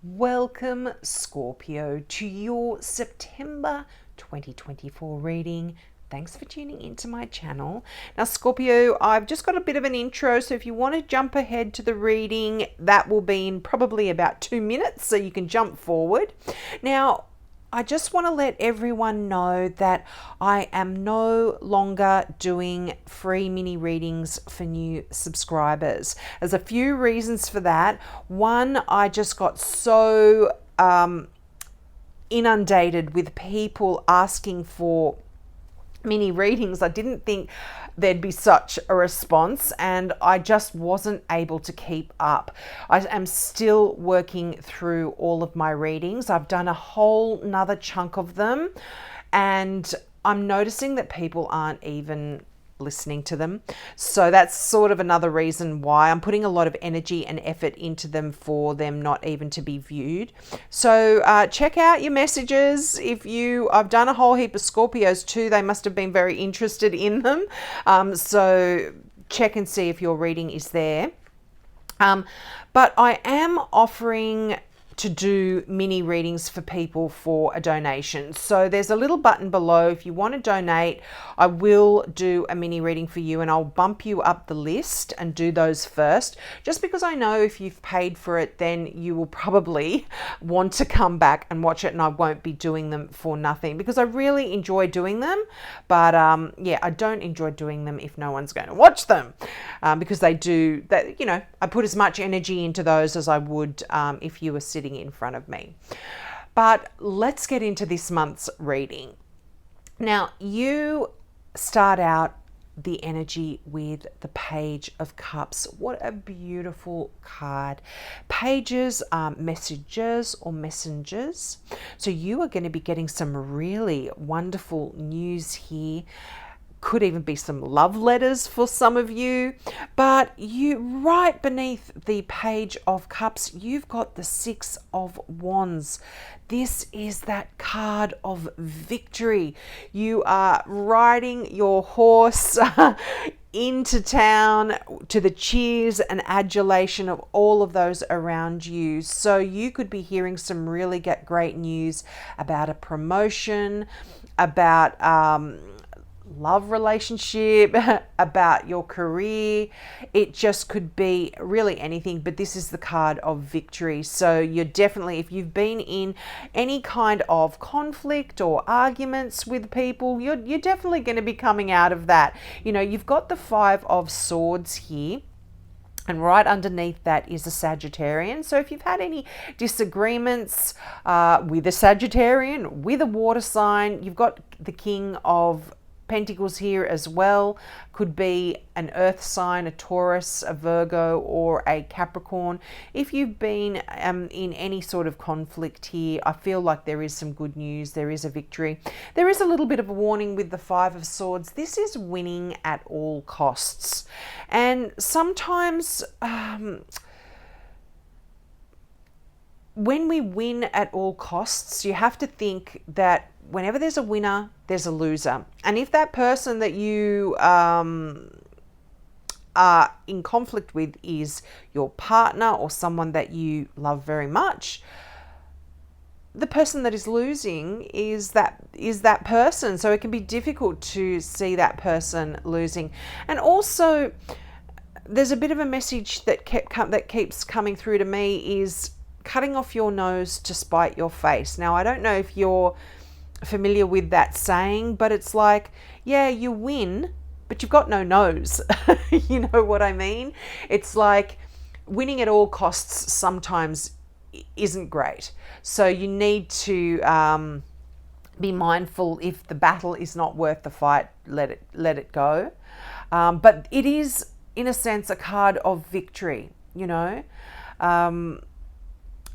Welcome, Scorpio, to your September 2024 reading. Thanks for tuning into my channel. Now, Scorpio, I've just got a bit of an intro, so if you want to jump ahead to the reading, that will be in probably about 2 minutes, so you can jump forward. Now, I just want to let everyone know that I am no longer doing free mini readings for new subscribers. There's a few reasons for that. One, I just got so inundated with people asking for mini readings. I didn't think there'd be such a response, and I just wasn't able to keep up. I am still working through all of my readings. I've done a whole nother chunk of them, and I'm noticing that people aren't even listening to them. So that's sort of another reason why I'm putting a lot of energy and effort into them for them not even to be viewed. So check out your messages. I've done a whole heap of Scorpios too. They must have been very interested in them. So check and see if your reading is there. But I am offering to do mini readings for people for a donation. So there's a little button below. If you want to donate, I will do a mini reading for you, and I'll bump you up the list and do those first, just because I know if you've paid for it, then you will probably want to come back and watch it, and I won't be doing them for nothing, because I really enjoy doing them. But yeah, I don't enjoy doing them if no one's going to watch them, because they do that. You know, I put as much energy into those as I would if you were sitting in front of me. But let's get into this month's reading. Now, you start out the energy with the Page of Cups. What a beautiful card. Pages are messages or messengers. So you are going to be getting some really wonderful news here. Could even be some love letters for some of you. But you, right beneath the Page of Cups, you've got the Six of Wands. This is that card of victory. You are riding your horse into town to the cheers and adulation of all of those around you. So you could be hearing some really great news about a promotion, about love relationship, about your career. It just could be really anything, but this is the card of victory. So you're definitely, if you've been in any kind of conflict or arguments with people, you're definitely going to be coming out of that. You know, you've got the Five of Swords here, and right underneath that is a Sagittarian. So if you've had any disagreements with a Sagittarian, with a water sign, you've got the King of Pentacles here as well. Could be an earth sign, a Taurus, a Virgo, or a Capricorn. If you've been in any sort of conflict here, I feel like there is some good news. There is a victory. There is a little bit of a warning with the Five of Swords. This is winning at all costs. And sometimes when we win at all costs, you have to think that whenever there's a winner, there's a loser. And if that person that you are in conflict with is your partner or someone that you love very much, the person that is losing is that person. So it can be difficult to see that person losing. And also, there's a bit of a message that keeps coming through to me is cutting off your nose to spite your face. Now, I don't know if you're familiar with that saying, but it's like, yeah, you win, but you've got no nose. You know what I mean? It's like winning at all costs sometimes isn't great. So you need to be mindful. If the battle is not worth the fight, let it go. But it is, in a sense, a card of victory, you know.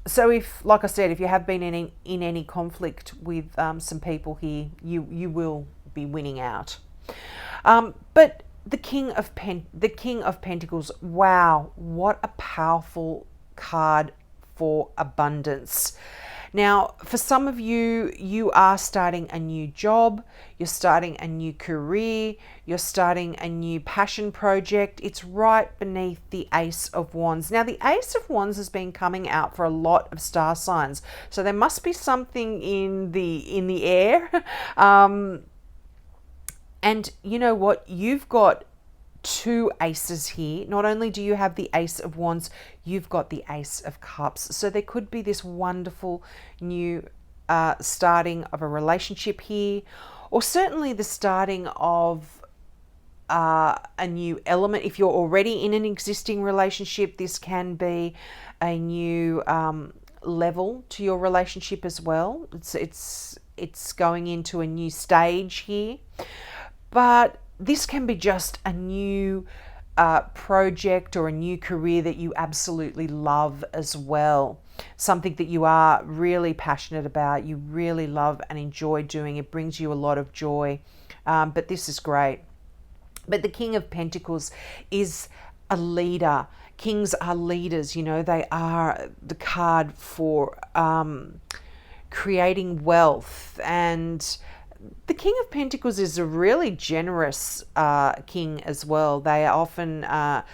So if, like I said, if you have been in any conflict with some people here, you will be winning out. But the King of Pentacles, wow, what a powerful card for abundance. Now, for some of you, you are starting a new job, you're starting a new career, you're starting a new passion project. It's right beneath the Ace of Wands. Now, the Ace of Wands has been coming out for a lot of star signs, so there must be something in the air. And you know what? You've got two aces here. Not only do you have the Ace of Wands, you've got the Ace of Cups. So there could be this wonderful new starting of a relationship here, or certainly the starting of a new element. If you're already in an existing relationship, this can be a new level to your relationship as well. It's going into a new stage here. But this can be just a new project or a new career that you absolutely love as well. Something that you are really passionate about, you really love and enjoy doing. It brings you a lot of joy. But this is great. But the King of Pentacles is a leader. Kings are leaders, you know, they are the card for creating wealth. And the King of Pentacles is a really generous king as well. They are often are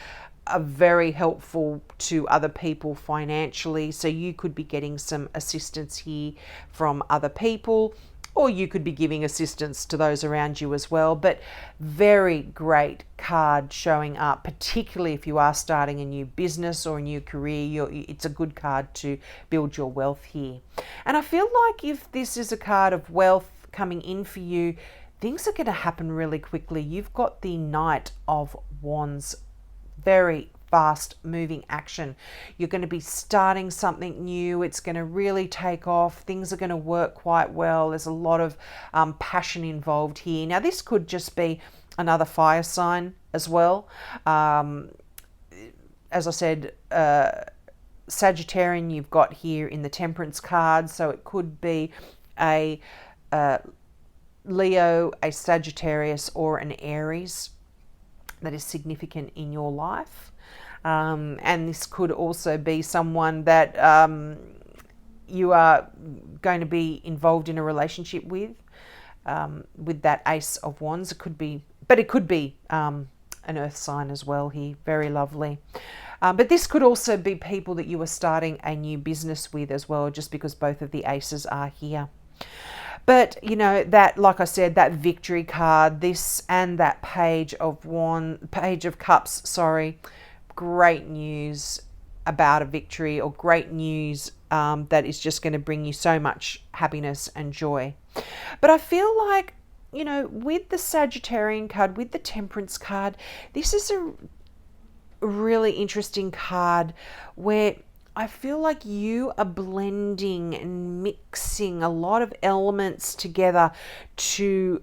very helpful to other people financially. So you could be getting some assistance here from other people, or you could be giving assistance to those around you as well. But very great card showing up, particularly if you are starting a new business or a new career. It's a good card to build your wealth here. And I feel like if this is a card of wealth coming in for you, things are going to happen really quickly. You've got the Knight of Wands, very fast moving action. You're going to be starting something new. It's going to really take off. Things are going to work quite well. There's a lot of passion involved here. Now, this could just be another fire sign as well. As I said, Sagittarian you've got here in the Temperance card, so it could be a Leo, a Sagittarius, or an Aries that is significant in your life. And this could also be someone that you are going to be involved in a relationship with that Ace of Wands. It could be, but it could be an earth sign as well here. Very lovely. But this could also be people that you are starting a new business with as well, just because both of the aces are here. But, you know, that, like I said, that victory card, this and that Page of Cups, sorry, great news about a victory, or great news that is just going to bring you so much happiness and joy. But I feel like, you know, with the Sagittarian card, with the Temperance card, this is a really interesting card where I feel like you are blending and mixing a lot of elements together to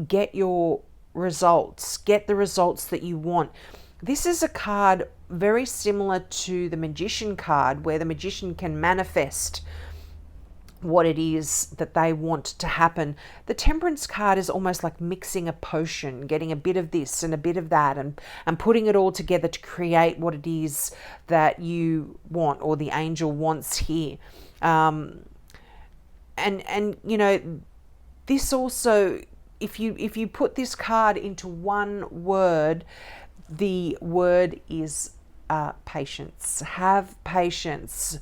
get your results, get the results that you want. This is a card very similar to the Magician card, where the Magician can manifest what it is that they want to happen. The Temperance card is almost like mixing a potion, getting a bit of this and a bit of that, and putting it all together to create what it is that you want, or the angel wants here. And you know, this also, if you put this card into one word, the word is patience. Have patience.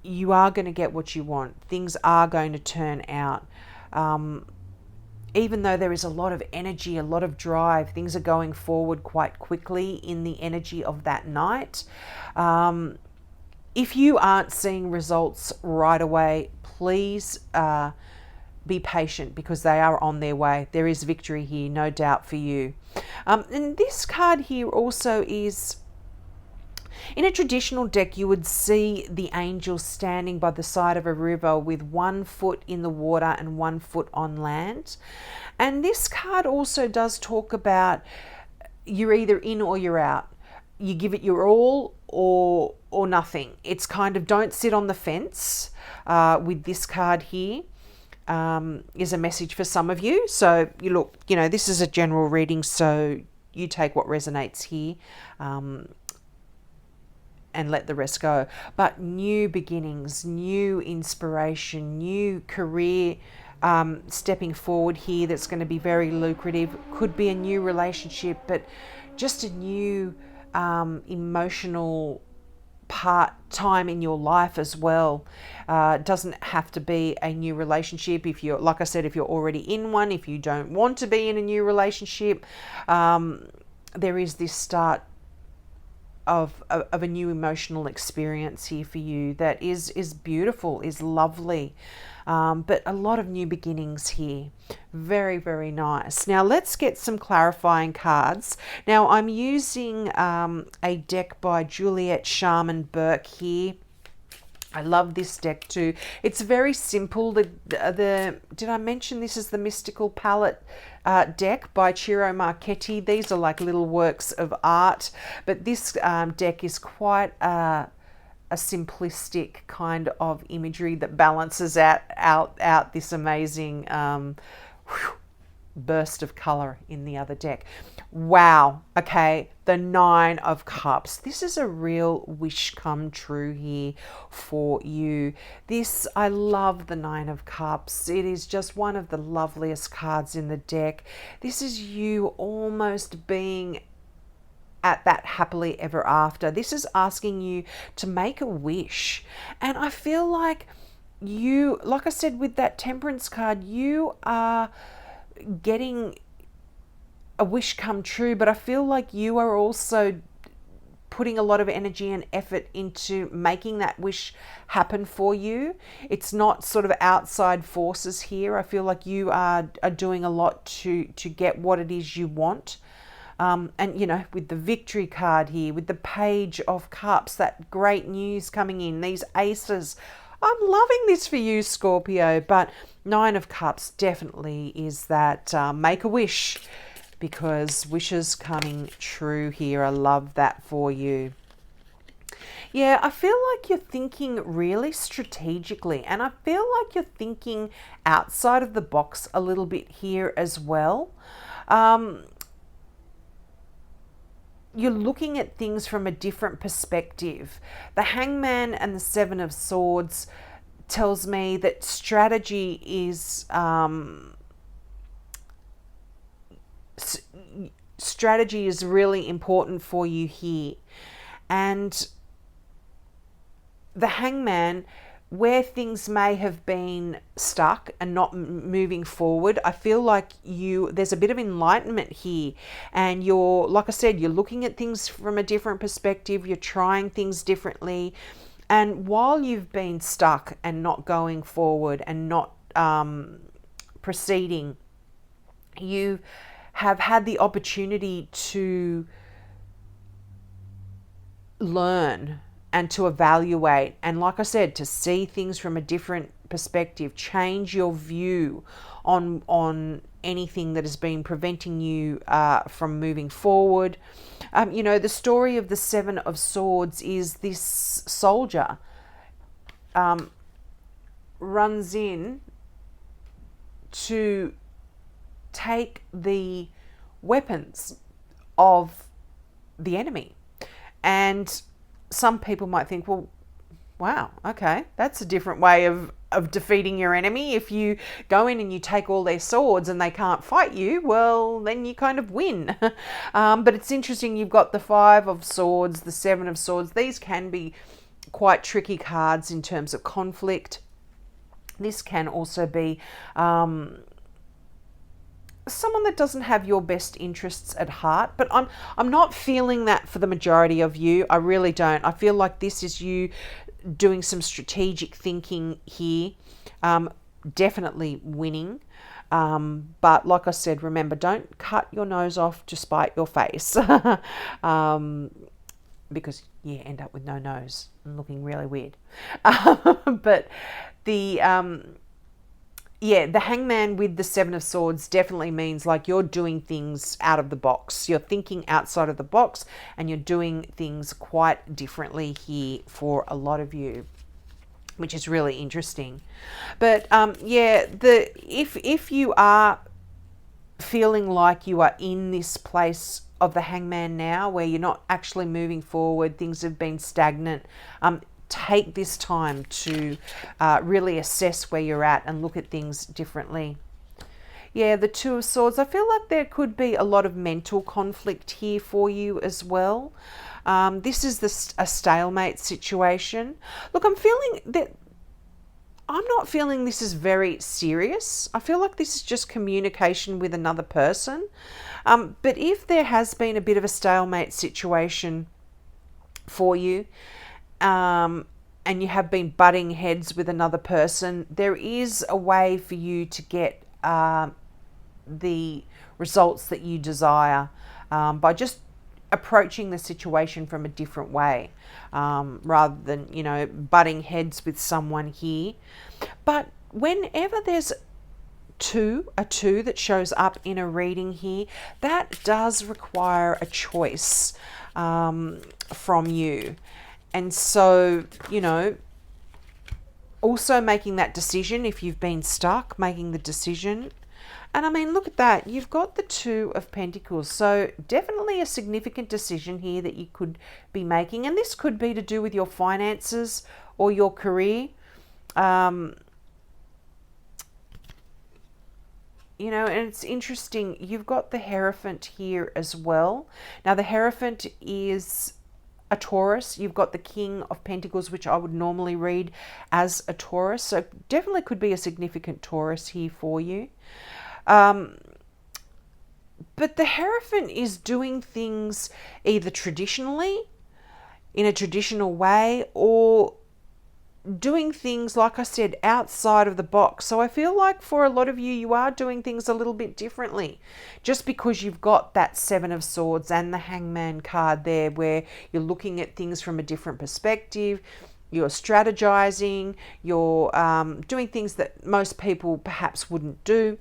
You are going to get what you want. Things are going to turn out. Even though there is a lot of energy, a lot of drive, things are going forward quite quickly in the energy of that night. If you aren't seeing results right away, please be patient, because they are on their way. There is victory here, no doubt for you. And this card here also is, in a traditional deck, you would see the angel standing by the side of a river with 1 foot in the water and 1 foot on land. And this card also does talk about you're either in or you're out. You give it your all or nothing. It's kind of, don't sit on the fence with this card here. Is a message for some of you. So you look, you know, this is a general reading, so you take what resonates here. and let the rest go. But new beginnings, new inspiration, new career stepping forward here that's going to be very lucrative. Could be a new relationship, but just a new emotional time in your life as well. Doesn't have to be a new relationship. If you're, like I said, if you're already in one, if you don't want to be in a new relationship, there is this start of a new emotional experience here for you that is beautiful, is lovely. But a lot of new beginnings here. Very, very nice. Now let's get some clarifying cards. Now I'm using a deck by Juliet Sharman Burke here. I love this deck too. It's very simple. Did I mention this is the Mystical Palette deck by Ciro Marchetti? These are like little works of art, but this deck is quite a simplistic kind of imagery that balances out this amazing burst of color in the other deck. Wow. Okay, the Nine of Cups. This is a real wish come true here for you. I love the Nine of Cups. It is just one of the loveliest cards in the deck. This is you almost being at that happily ever after. This is asking you to make a wish. And I feel like you, like I said with that Temperance card, you are getting a wish come true, but I feel like you are also putting a lot of energy and effort into making that wish happen for you. It's not sort of outside forces here. I feel like you are doing a lot to get what it is you want. And you know, with the Victory card here, with the Page of Cups, that great news coming in, these aces. I'm loving this for you, Scorpio. But Nine of Cups definitely is that make a wish, because wishes coming true here. I love that for you. Yeah, I feel like you're thinking really strategically, and I feel like you're thinking outside of the box a little bit here as well. You're looking at things from a different perspective. The Hangman and the Seven of Swords tells me that strategy is really important for you here. And the Hangman, where things may have been stuck and not moving forward, I feel like there's a bit of enlightenment here, and you're, like I said, you're looking at things from a different perspective, you're trying things differently, and while you've been stuck and not going forward and not proceeding, you have had the opportunity to learn and to evaluate, and like I said, to see things from a different perspective, change your view on anything that has been preventing you from moving forward. You know, the story of the Seven of Swords is this soldier runs in to take the weapons of the enemy. And some people might think, well, wow, okay, that's a different way of defeating your enemy. If you go in and you take all their swords and they can't fight you, well, then you kind of win. But it's interesting, you've got the Five of Swords, the Seven of Swords. These can be quite tricky cards in terms of conflict. This can also be someone that doesn't have your best interests at heart, but I'm not feeling that for the majority of you. I really don't. I feel like this is you doing some strategic thinking here, definitely winning. But like I said, remember, don't cut your nose off to spite your face, because you end up with no nose and looking really weird. But the Hangman with the Seven of Swords definitely means like you're doing things out of the box. You're thinking outside of the box, and you're doing things quite differently here for a lot of you, which is really interesting. But if you are feeling like you are in this place of the Hangman now, where you're not actually moving forward, things have been stagnant. Take this time to really assess where you're at and look at things differently. Yeah, the Two of Swords. I feel like there could be a lot of mental conflict here for you as well. This is a stalemate situation. Look, I'm not feeling this is very serious. I feel like this is just communication with another person. But if there has been a bit of a stalemate situation for you, and you have been butting heads with another person, there is a way for you to get the results that you desire by just approaching the situation from a different way, rather than, butting heads with someone here. But whenever there's a two that shows up in a reading here, that does require a choice from you. And so, also making that decision, if you've been stuck, making the decision. And I mean, look at that. You've got the Two of Pentacles. So definitely a significant decision here that you could be making. And this could be to do with your finances or your career. And it's interesting. You've got the Hierophant here as well. Now, the Hierophant is a Taurus. You've got the King of Pentacles, which I would normally read as a Taurus. So definitely could be a significant Taurus here for you. But the Hierophant is doing things either traditionally, in a traditional way, or doing things, like I said, outside of the box. So I feel like for a lot of you, you are doing things a little bit differently, just because you've got that Seven of Swords and the Hangman card there, where you're looking at things from a different perspective. You're strategizing, you're doing things that most people perhaps wouldn't do.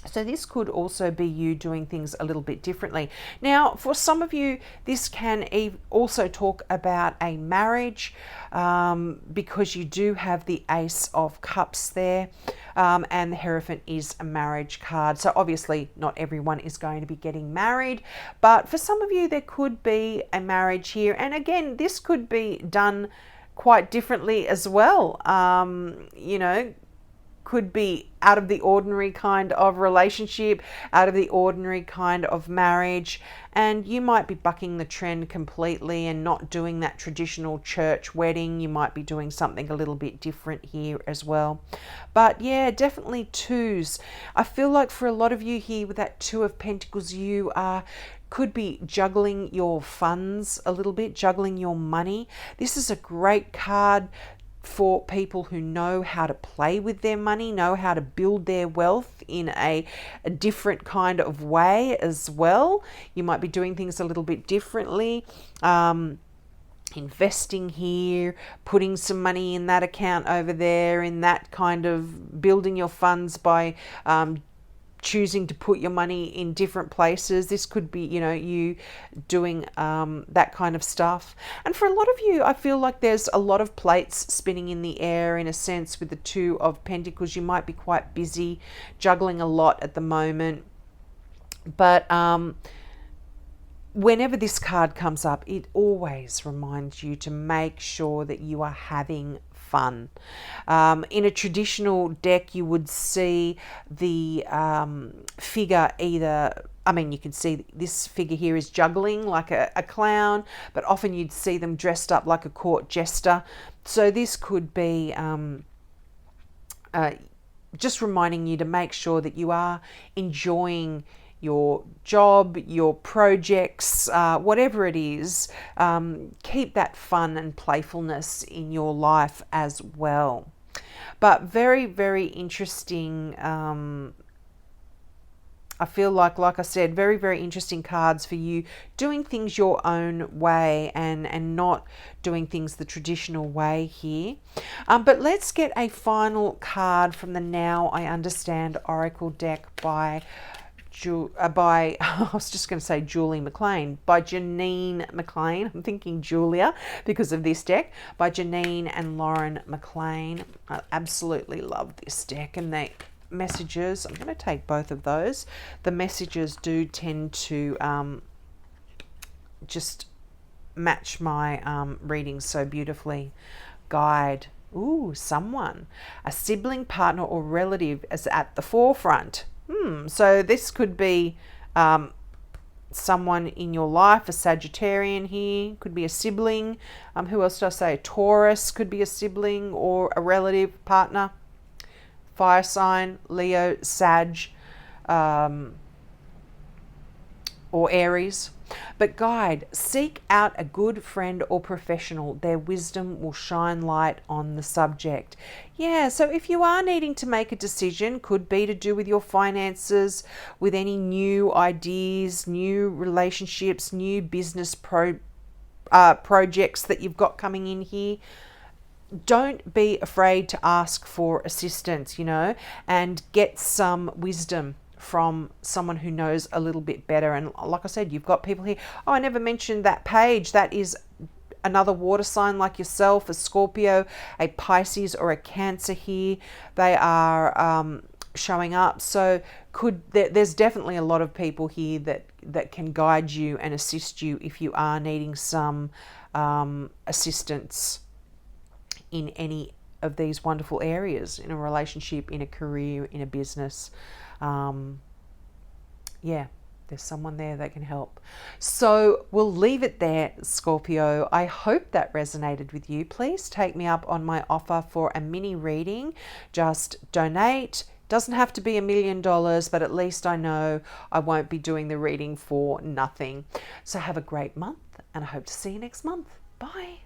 So this could also be you doing things a little bit differently. Now, for some of you, this can also talk about a marriage, because you do have the Ace of Cups there, and the Hierophant is a marriage card. So obviously not everyone is going to be getting married, but for some of you, there could be a marriage here. And again, this could be done quite differently as well. Could be out of the ordinary kind of relationship, out of the ordinary kind of marriage, and you might be bucking the trend completely and not doing that traditional church wedding. You might be doing something a little bit different here as well. But yeah, definitely twos. I feel like for a lot of you here with that Two of Pentacles, you could be juggling your funds a little bit, juggling your money. This is a great card for people who know how to play with their money, know how to build their wealth in a different kind of way as well. You might be doing things a little bit differently. Investing here, putting some money in that account over there, in that kind of building your funds by choosing to put your money in different places. This could be, you doing that kind of stuff. And for a lot of you, I feel like there's a lot of plates spinning in the air, in a sense, with the Two of Pentacles. You might be quite busy, juggling a lot at the moment. But whenever this card comes up, it always reminds you to make sure that you are having fun. In a traditional deck, you would see the figure either, you can see this figure here is juggling like a clown, but often you'd see them dressed up like a court jester. So this could be just reminding you to make sure that you are enjoying your job, your projects, whatever it is. Keep that fun and playfulness in your life as well. But very, very interesting. I feel like I said, very, very interesting cards for you doing things your own way and not doing things the traditional way here. But let's get a final card from the Now I Understand Oracle deck by I was just going to say Julie McLean, by Janine McLean. I'm thinking Julia because of this deck, by Janine and Lauren McLean. I absolutely love this deck, and the messages, I'm going to take both of those. The messages do tend to just match my readings so beautifully. Guide. Ooh, someone. A sibling, partner, or relative is at the forefront. So this could be someone in your life, a Sagittarian here, could be a sibling. Who else did I say? A Taurus could be a sibling or a relative, partner. Fire sign, Leo, Sag, or Aries. But guide, seek out a good friend or professional. Their wisdom will shine light on the subject. Yeah, so if you are needing to make a decision, could be to do with your finances, with any new ideas, new relationships, new business projects that you've got coming in here. Don't be afraid to ask for assistance, and get some wisdom from someone who knows a little bit better. And like I said, you've got people here. Oh, I never mentioned that Page. That is another water sign like yourself, a Scorpio, a Pisces, or a Cancer here. They are showing up. So there's definitely a lot of people here that can guide you and assist you if you are needing some assistance in any of these wonderful areas, in a relationship, in a career, in a business. There's someone there that can help. So we'll leave it there, Scorpio. I hope that resonated with you. Please take me up on my offer for a mini reading. Just donate. Doesn't have to be $1 million, but at least I know I won't be doing the reading for nothing. So have a great month, and I hope to see you next month. Bye.